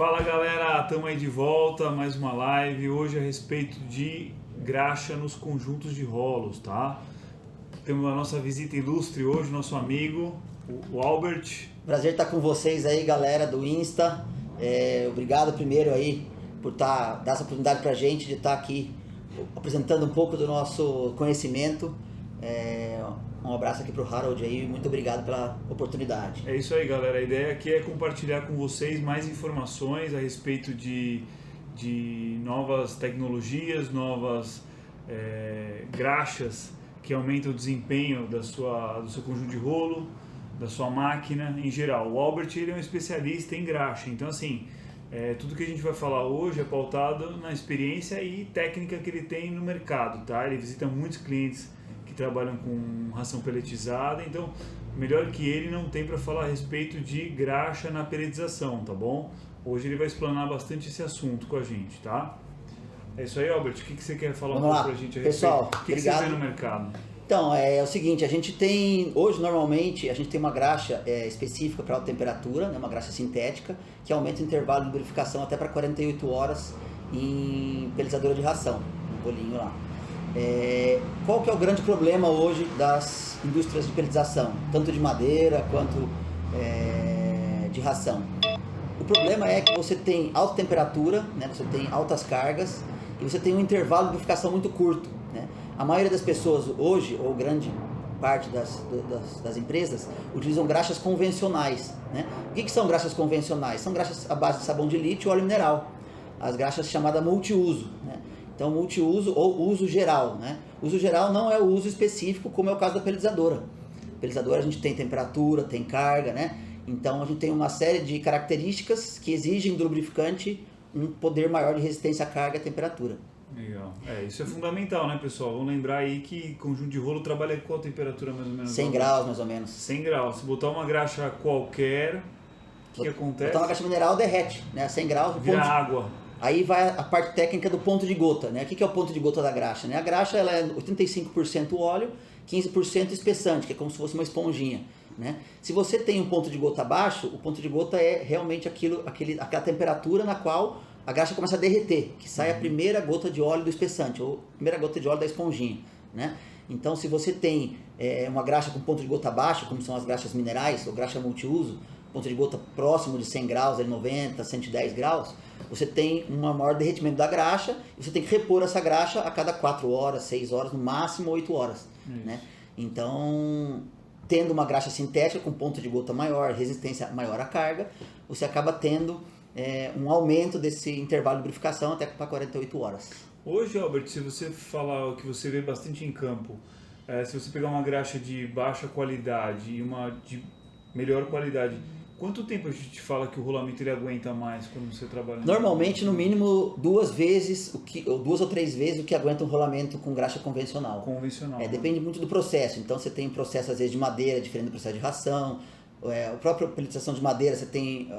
Fala galera, estamos aí de volta, mais uma live, hoje a respeito de graxa nos conjuntos de rolos, tá? Temos a nossa visita ilustre hoje, nosso amigo, o Albert. Prazer estar com vocês aí, galera do Insta. Obrigado primeiro aí por dar essa oportunidade pra gente de estar aqui apresentando um pouco do nosso conhecimento. Um abraço aqui pro Harold aí, muito obrigado pela oportunidade. É isso aí galera, a ideia aqui é compartilhar com vocês mais informações a respeito de novas tecnologias, novas graxas que aumentam o desempenho do seu conjunto de rolo, da sua máquina em geral. O Albert ele é um especialista em graxa, então assim, tudo que a gente vai falar hoje é pautado na experiência e técnica que ele tem no mercado, tá? Ele visita muitos clientes que trabalham com ração peletizada, então melhor que ele não tem para falar a respeito de graxa na peletização, tá bom? Hoje ele vai explanar bastante esse assunto com a gente, tá? É isso aí, Albert, o que você quer falar um pouco pra gente a respeito? Pessoal, o que você vê no mercado? Então, é o seguinte, a gente tem, hoje normalmente, a gente tem uma graxa específica para alta temperatura, né, uma graxa sintética, que aumenta o intervalo de lubrificação até para 48 horas em pelletizadora de ração, um bolinho lá. Qual que é o grande problema hoje das indústrias de pelletização, tanto de madeira quanto de ração? O problema é que você tem alta temperatura, né, você tem altas cargas e você tem um intervalo de lubrificação muito curto, né? A maioria das pessoas hoje, ou grande parte das empresas, utilizam graxas convencionais, né? O que são graxas convencionais? São graxas à base de sabão de lítio e óleo mineral, as graxas chamadas multiuso, né? Então, multiuso ou uso geral, né? Uso geral não é o uso específico, como é o caso da pelletizadora. Pelletizadora a gente tem temperatura, tem carga, né? Então, a gente tem uma série de características que exigem do lubrificante um poder maior de resistência à carga e à temperatura. Legal. Isso é fundamental, né, pessoal? Vamos lembrar aí que conjunto de rolo trabalha com a temperatura mais ou menos? 100 graus, mais ou menos. 100 graus. Se botar uma graxa qualquer, o que acontece? Botar uma graxa mineral derrete, né? 100 graus. Vira água. Aí vai a parte técnica do ponto de gota, né? O que é o ponto de gota da graxa? Né? A graxa ela é 85% óleo, 15% espessante, que é como se fosse uma esponjinha. Né? Se você tem um ponto de gota baixo, o ponto de gota é realmente aquela temperatura na qual a graxa começa a derreter, que sai a primeira gota de óleo do espessante, ou a primeira gota de óleo da esponjinha. Né? Então, se você tem uma graxa com ponto de gota baixo, como são as graxas minerais, ou graxa multiuso, ponto de gota próximo de 100 graus, 90, 110 graus, você tem um maior derretimento da graxa e você tem que repor essa graxa a cada 4 horas, 6 horas, no máximo 8 horas. Né? Então, tendo uma graxa sintética com ponto de gota maior, resistência maior à carga, você acaba tendo um aumento desse intervalo de lubrificação até para 48 horas. Hoje, Albert, se você falar o que você vê bastante em campo, se você pegar uma graxa de baixa qualidade e uma de melhor qualidade, quanto tempo a gente fala que o rolamento ele aguenta mais quando você trabalha? Normalmente, no mínimo 2 vezes, ou 2 ou 3 vezes o que aguenta um rolamento com graxa convencional. Depende muito do processo. Então, você tem processo, às vezes, de madeira, diferente do processo de ração. A própria pelletização de madeira, você tem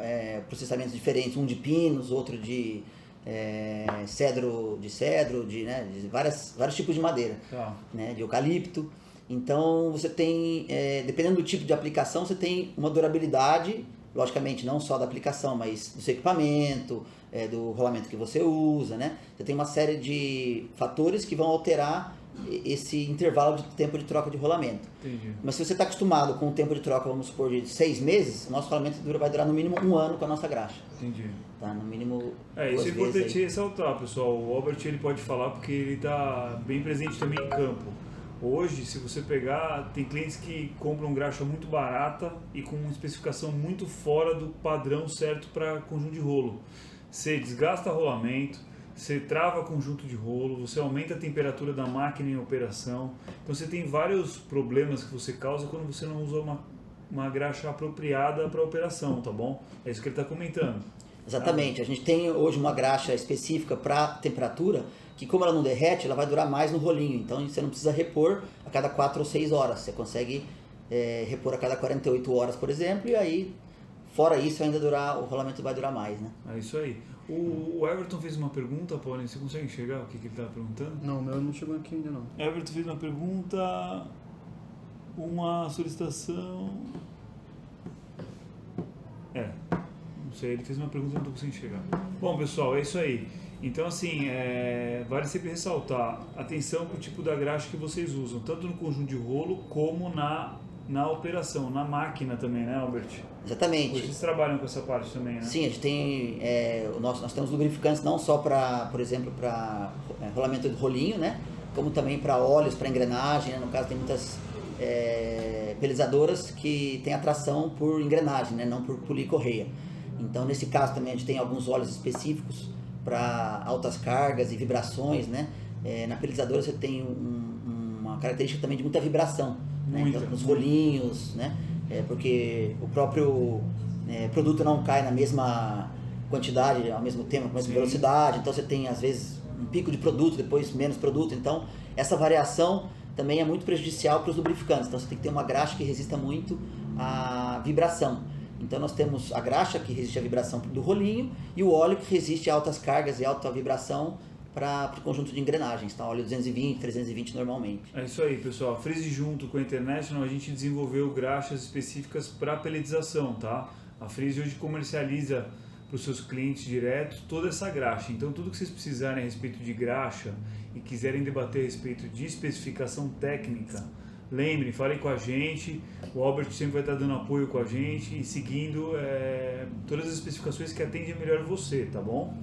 processamentos diferentes, um de pinos, outro de cedro, de vários tipos de madeira, né, de eucalipto. Então, você tem, dependendo do tipo de aplicação, você tem uma durabilidade, logicamente, não só da aplicação, mas do seu equipamento, do rolamento que você usa, né? Você tem uma série de fatores que vão alterar esse intervalo de tempo de troca de rolamento. Entendi. Mas se você está acostumado com o tempo de troca, vamos supor, de 6 meses, o nosso rolamento vai durar no mínimo 1 ano com a nossa graxa. Entendi. Tá? No mínimo isso é importante ressaltar, pessoal. O Albert ele pode falar porque ele está bem presente também em campo. Hoje, se você pegar, tem clientes que compram graxa muito barata e com uma especificação muito fora do padrão certo para conjunto de rolo. Você desgasta rolamento, você trava conjunto de rolo, você aumenta a temperatura da máquina em operação. Então você tem vários problemas que você causa quando você não usa uma graxa apropriada para a operação, tá bom? É isso que ele está comentando. Exatamente. A gente tem hoje uma graxa específica para temperatura, que como ela não derrete, ela vai durar mais no rolinho. Então você não precisa repor a cada 4 ou 6 horas. Você consegue repor a cada 48 horas, por exemplo, e aí, fora isso, ainda o rolamento vai durar mais, né? É isso aí. O Everton fez uma pergunta, Paulinho, você consegue enxergar o que ele está perguntando? Não, o meu não chegou aqui ainda não. Everton fez uma pergunta, uma solicitação... Não sei, ele fez uma pergunta e não estou conseguindo chegar. Bom, pessoal, é isso aí. Então, assim, vale sempre ressaltar, atenção para o tipo da graxa que vocês usam, tanto no conjunto de rolo como na operação, na máquina também, né, Albert? Exatamente. Vocês trabalham com essa parte também, né? Sim, a gente tem, nós temos lubrificantes não só para, por exemplo, para rolamento de rolinho, né? Como também para óleos, para engrenagem, né? No caso tem muitas pelizadoras que têm atração por engrenagem, né? Não por polir correia. Então, nesse caso também a gente tem alguns óleos específicos para altas cargas e vibrações, né? Na pelizadora você tem uma característica também de muita vibração, né? Então, nos rolinhos, né? Porque o próprio produto não cai na mesma quantidade ao mesmo tempo, com a mesma velocidade, então você tem às vezes um pico de produto, depois menos produto, então essa variação também é muito prejudicial para os lubrificantes, então você tem que ter uma graxa que resista muito à vibração. Então nós temos a graxa que resiste à vibração do rolinho e o óleo que resiste a altas cargas e alta vibração para o conjunto de engrenagens, tá? Óleo 220, 320 normalmente. É isso aí, pessoal. A Freeze junto com a International a gente desenvolveu graxas específicas para peletização, tá? A Freeze hoje comercializa para os seus clientes diretos toda essa graxa. Então tudo que vocês precisarem a respeito de graxa e quiserem debater a respeito de especificação técnica, lembrem, falem com a gente, o Albert sempre vai estar dando apoio com a gente e seguindo todas as especificações que atendem melhor você, tá bom?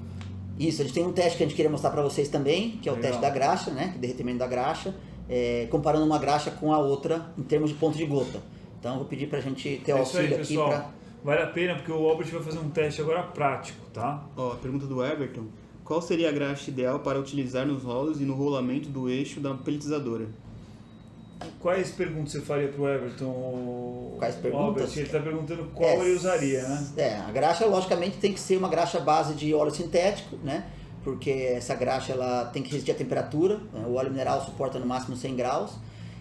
Isso, a gente tem um teste que a gente queria mostrar para vocês também, que é o teste da graxa, né? O derretimento da graxa, comparando uma graxa com a outra em termos de ponto de gota. Então eu vou pedir para a gente ter o auxílio aí, aqui para... Vale a pena porque o Albert vai fazer um teste agora prático, tá? Ó, a pergunta do Everton. Qual seria a graxa ideal para utilizar nos rolos e no rolamento do eixo da peletizadora? Quais perguntas você faria para o Everton? Quais perguntas? Albert, ele está perguntando qual ele usaria, né? A graxa, logicamente, tem que ser uma graxa base de óleo sintético, né? Porque essa graxa ela tem que resistir à temperatura, né? O óleo mineral suporta no máximo 100 graus,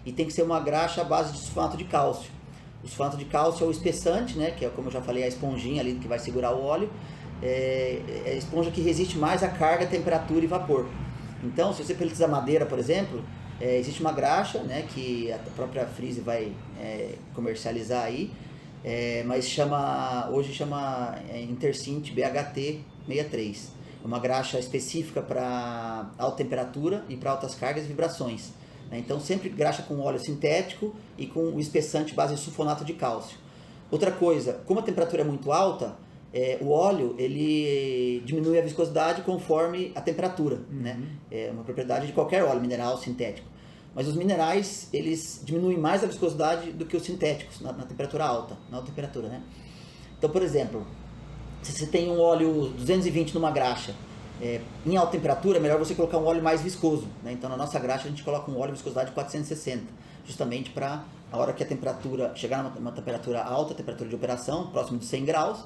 e tem que ser uma graxa à base de sulfato de cálcio. O sulfato de cálcio é o espessante, né? Que é, como eu já falei, a esponjinha ali que vai segurar o óleo. É a esponja que resiste mais à carga, temperatura e vapor. Então, se você peletiza madeira, por exemplo, existe uma graxa, né, que a própria Freeze vai comercializar aí, mas hoje chama Intercint BHT 63. É uma graxa específica para alta temperatura e para altas cargas e vibrações. Né? Então sempre graxa com óleo sintético e com o espessante base de sulfonato de cálcio. Outra coisa, como a temperatura é muito alta, o óleo ele diminui a viscosidade conforme a temperatura, né? É uma propriedade de qualquer óleo mineral sintético. Mas os minerais eles diminuem mais a viscosidade do que os sintéticos na temperatura alta, na alta temperatura, né? Então, por exemplo, se você tem um óleo 220 numa graxa, em alta temperatura é melhor você colocar um óleo mais viscoso, né? Então na nossa graxa a gente coloca um óleo de viscosidade de 460, justamente para a hora que a temperatura chegar numa temperatura alta, temperatura de operação, próximo de 100 graus,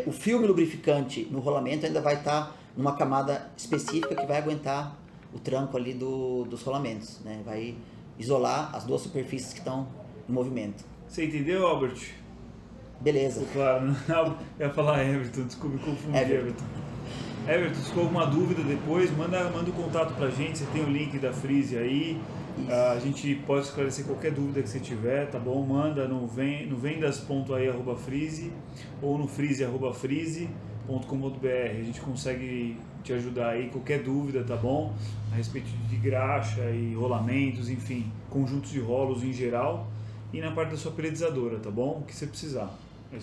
o filme lubrificante no rolamento ainda vai estar numa camada específica que vai aguentar o tranco ali dos rolamentos, né? Vai isolar as duas superfícies que estão em movimento. Você entendeu, Albert? Beleza. Claro, não, eu ia falar Everton, desculpa, me confundi, Everton. Everton, se for alguma dúvida depois, manda o contato pra gente, você tem o link da Freeze aí, a gente pode esclarecer qualquer dúvida que você tiver, tá bom? Manda no vendas.ai@freeze ou no freeze@freeze.com.br, a gente consegue te ajudar aí, qualquer dúvida, tá bom? A respeito de graxa e rolamentos, enfim, conjuntos de rolos em geral e na parte da sua peletizadora, tá bom? O que você precisar.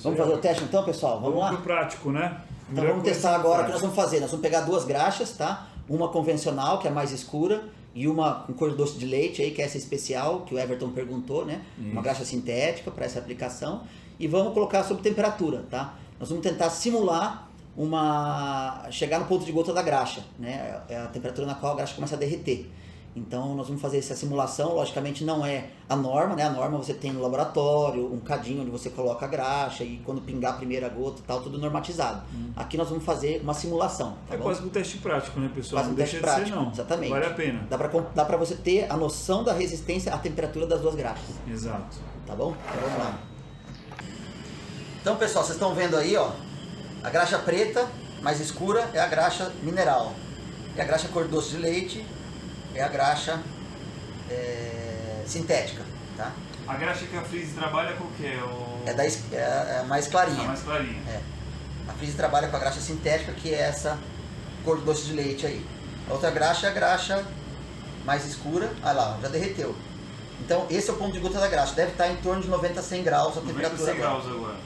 Vamos fazer o teste então, pessoal? Vamos lá? Pro prático, né? Então vamos testar agora o que nós vamos fazer. Nós vamos pegar duas graxas, tá? Uma convencional, que é mais escura, e uma com cor de doce de leite, aí, que é essa especial, que o Everton perguntou, né? Isso. Uma graxa sintética para essa aplicação. E vamos colocar sob temperatura, tá? Nós vamos tentar simular chegar no ponto de gota da graxa, né? É a temperatura na qual a graxa começa a derreter. Então nós vamos fazer essa simulação, logicamente não é a norma, né? A norma você tem no laboratório, um cadinho onde você coloca a graxa e quando pingar a primeira gota e tal, tudo normatizado. Aqui nós vamos fazer uma simulação. Tá bom? Quase um teste prático, né, pessoal? Quase um teste prático, não. Exatamente. Vale a pena. Dá pra você ter a noção da resistência à temperatura das duas graxas. Exato. Tá bom? Então vamos lá. Então pessoal, vocês estão vendo aí, ó, a graxa preta, mais escura, é a graxa mineral. E a graxa cor doce de leite é a graxa sintética, tá? A graxa que a Freeze trabalha qual que é? É a mais clarinha. A mais clarinha. A Freeze trabalha com a graxa sintética, que é essa cor de doce de leite aí. A outra graxa é a graxa mais escura. Olha lá, já derreteu. Então esse é o ponto de gota da graxa. Deve estar em torno de 90 a 100 graus a temperatura 100 graus agora.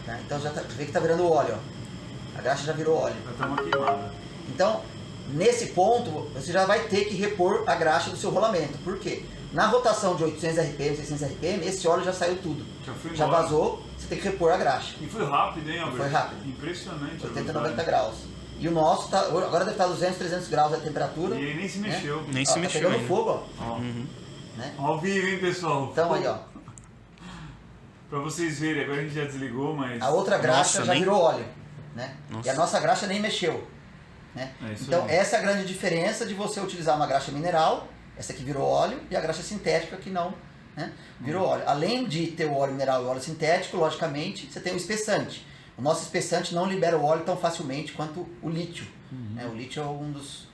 Né? Então já vê que está virando óleo. Ó. A graxa já virou óleo. Já está uma queimada. Então, nesse ponto, você já vai ter que repor a graxa do seu rolamento. Por quê? Na rotação de 800 RPM, 600 RPM, esse óleo já saiu tudo. Já vazou, você tem que repor a graxa. E foi rápido, hein, Albert? Foi rápido. Impressionante. 80, 90 graus. E o nosso tá, agora deve estar 200, 300 graus a temperatura. E ele nem se mexeu. Nem Ó, se tá mexeu pegando ainda. fogo, ó. Uhum. Né? Ao vivo, hein, pessoal? Então aí, ó. Pra vocês verem, agora a gente já desligou, mas... A outra graxa Nossa, já nem- virou óleo. Né? Nossa. E a nossa graxa nem mexeu. Né? É isso Então aí. essa é a grande diferença de você utilizar uma graxa mineral, essa aqui virou óleo, e a graxa sintética que não, né, virou óleo. Além de ter o óleo mineral e o óleo sintético, logicamente, você tem o espessante. O nosso espessante não libera o óleo tão facilmente quanto o lítio. Né? O lítio é um dos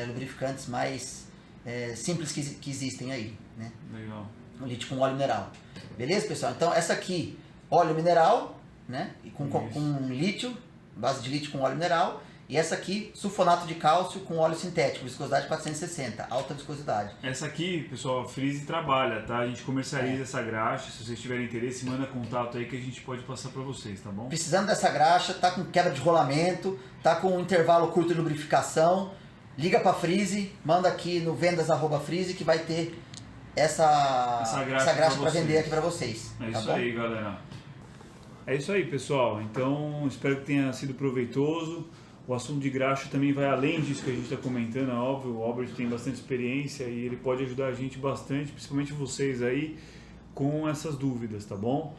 lubrificantes mais simples que existem aí. Né? Legal. O lítio com óleo mineral. Beleza, pessoal? Então essa aqui, óleo mineral, né? E com lítio, base de lítio com óleo mineral. E essa aqui, sulfonato de cálcio com óleo sintético, viscosidade 460, alta viscosidade. Essa aqui, pessoal, a Freeze trabalha, tá? A gente comercializa essa graxa. Se vocês tiverem interesse, manda contato aí que a gente pode passar pra vocês, tá bom? Precisando dessa graxa, tá com quebra de rolamento, tá com um intervalo curto de lubrificação, liga pra Freeze, manda aqui no vendas@freeze que vai ter essa graxa para vender aqui pra vocês. É tá isso bom? aí, galera. É isso aí, pessoal. Então, espero que tenha sido proveitoso. O assunto de graxa também vai além disso que a gente está comentando, é óbvio. O Albert tem bastante experiência e ele pode ajudar a gente bastante, principalmente vocês aí, com essas dúvidas, tá bom?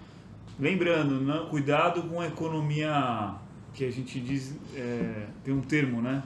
Lembrando, não, cuidado com a economia, que a gente diz, tem um termo, né?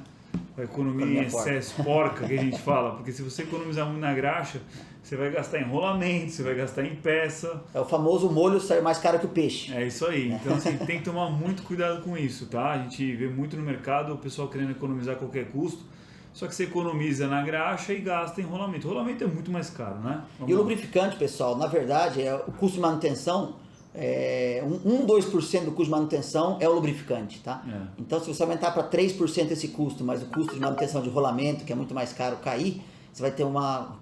A economia em excesso, porca, que a gente fala. Porque se você economizar muito na graxa, você vai gastar em rolamento, você vai gastar em peça. É o famoso molho sair mais caro que o peixe. É isso aí. Então, assim, tem que tomar muito cuidado com isso, tá? A gente vê muito no mercado o pessoal querendo economizar a qualquer custo. Só que você economiza na graxa e gasta em rolamento. O rolamento é muito mais caro, né? Vamos E o lá. lubrificante, pessoal, na verdade, o custo de manutenção, 2% do custo de manutenção é o lubrificante, tá? Então, se você aumentar para 3% esse custo, mas o custo de manutenção de rolamento, que é muito mais caro, cair, você vai ter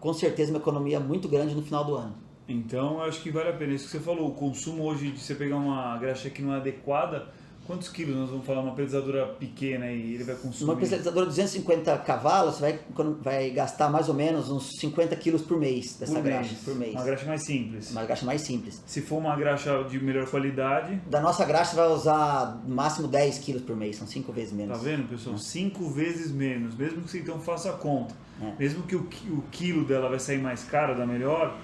com certeza uma economia muito grande no final do ano. Então, eu acho que vale a pena. Isso que você falou, o consumo hoje de você pegar uma graxa que não é adequada, quantos quilos nós vamos falar? Uma pulverizadora pequena e ele vai consumir? Uma pulverizadora de 250 cavalos, você vai gastar mais ou menos uns 50 quilos por mês dessa graxa. Por mês. Uma graxa mais simples. Uma graxa mais simples. Se for uma graxa de melhor qualidade... Da nossa graxa você vai usar no máximo 10 quilos por mês, são 5 vezes menos. Tá vendo, pessoal? 5 vezes menos. Mesmo que você então faça a conta. Mesmo que o quilo dela vai sair mais caro da melhor,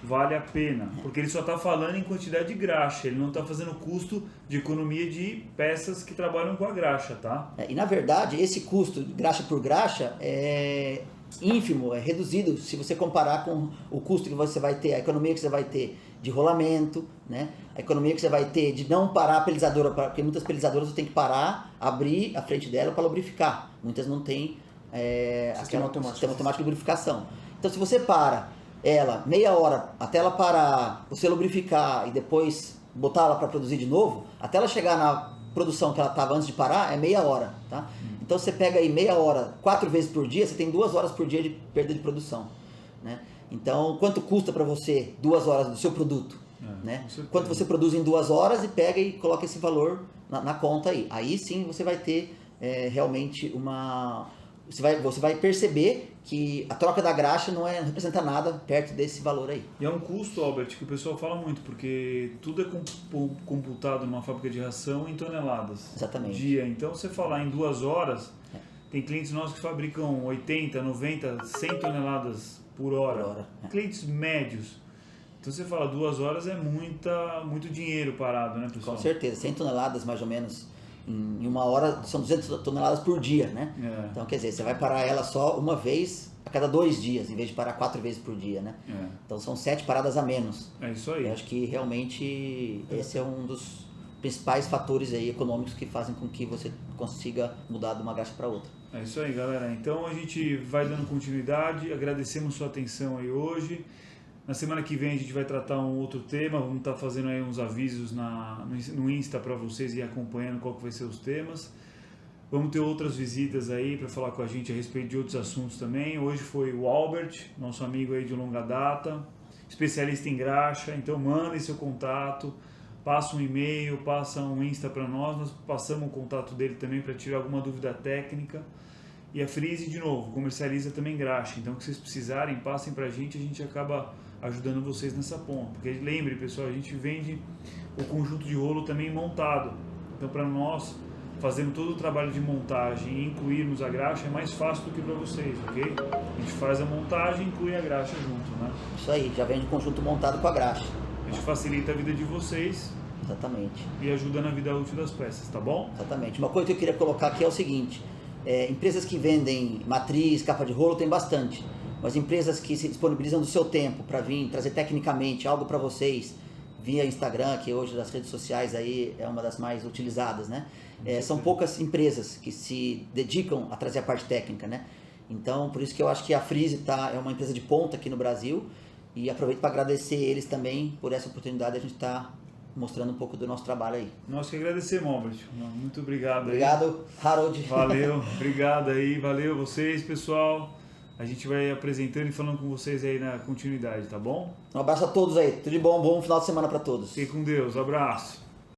vale a pena. Porque ele só está falando em quantidade de graxa. Ele não está fazendo custo de economia de peças que trabalham com a graxa, tá? E na verdade, esse custo, graxa por graxa, é ínfimo, é reduzido se você comparar com o custo que você vai ter, a economia que você vai ter de rolamento, né? A economia que você vai ter de não parar a pelizadora, porque muitas pelizadoras você tem que parar, abrir a frente dela para lubrificar. Muitas não tem sistema automático de lubrificação. Então, se você para ela meia hora até ela parar, você lubrificar e depois botar ela para produzir de novo, até ela chegar na produção que ela estava antes de parar, é meia hora, tá? Então você pega aí meia hora, 4 vezes por dia, você tem 2 horas por dia de perda de produção, né? Então, quanto custa para você 2 horas do seu produto, né? Quanto você produz em 2 horas e pega e coloca esse valor na conta aí. Aí sim você vai ter realmente você vai perceber que a troca da graxa não representa nada perto desse valor aí. E é um custo, Albert, que o pessoal fala muito, porque tudo é computado numa fábrica de ração em toneladas. Exatamente. Dia. Então, você falar em 2 horas, tem clientes nossos que fabricam 80, 90, 100 toneladas por hora. Clientes médios. Então, você fala 2 horas é muito dinheiro parado, né, pessoal? Com certeza, 100 toneladas mais ou menos. Em 1 hora são 200 toneladas por dia, né? Então, quer dizer, você vai parar ela só uma vez a cada 2 dias, em vez de parar 4 vezes por dia, né? Então, são 7 paradas a menos. É isso aí. Eu acho que realmente esse é um dos principais fatores aí econômicos que fazem com que você consiga mudar de uma graxa para outra. É isso aí, galera. Então, a gente vai dando continuidade. Agradecemos sua atenção aí hoje. Na semana que vem a gente vai tratar um outro tema, vamos estar fazendo aí uns avisos no Insta para vocês ir acompanhando qual que vai ser os temas. Vamos ter outras visitas aí para falar com a gente a respeito de outros assuntos também. Hoje foi o Albert, nosso amigo aí de longa data, especialista em graxa, então mandem seu contato, passa um e-mail, passa um Insta para nós passamos o contato dele também para tirar alguma dúvida técnica. E a Freeze, de novo, comercializa também graxa, então que vocês precisarem, passem para a gente acaba ajudando vocês nessa ponta. Porque lembre, pessoal, a gente vende o conjunto de rolo também montado, então para nós, fazendo todo o trabalho de montagem e incluirmos a graxa é mais fácil do que para vocês, ok? A gente faz a montagem e inclui a graxa junto, né? Isso aí, já vende o conjunto montado com a graxa. A gente facilita a vida de vocês. Exatamente. E ajuda na vida útil das peças, tá bom? Exatamente. Uma coisa que eu queria colocar aqui é o seguinte, empresas que vendem matriz, capa de rolo tem bastante, mas empresas que se disponibilizam do seu tempo para vir trazer tecnicamente algo para vocês via Instagram, que hoje das redes sociais aí é uma das mais utilizadas, né? São poucas empresas que se dedicam a trazer a parte técnica, né? Então, por isso que eu acho que a Freeze é uma empresa de ponta aqui no Brasil e aproveito para agradecer eles também por essa oportunidade de a gente estar mostrando um pouco do nosso trabalho aí. Nós que agradecemos, Albert. Muito obrigado. Obrigado, Harold. Valeu, obrigado aí, valeu vocês, pessoal. A gente vai apresentando e falando com vocês aí na continuidade, tá bom? Um abraço a todos aí, tudo de bom, bom final de semana para todos. Fiquem com Deus, abraço.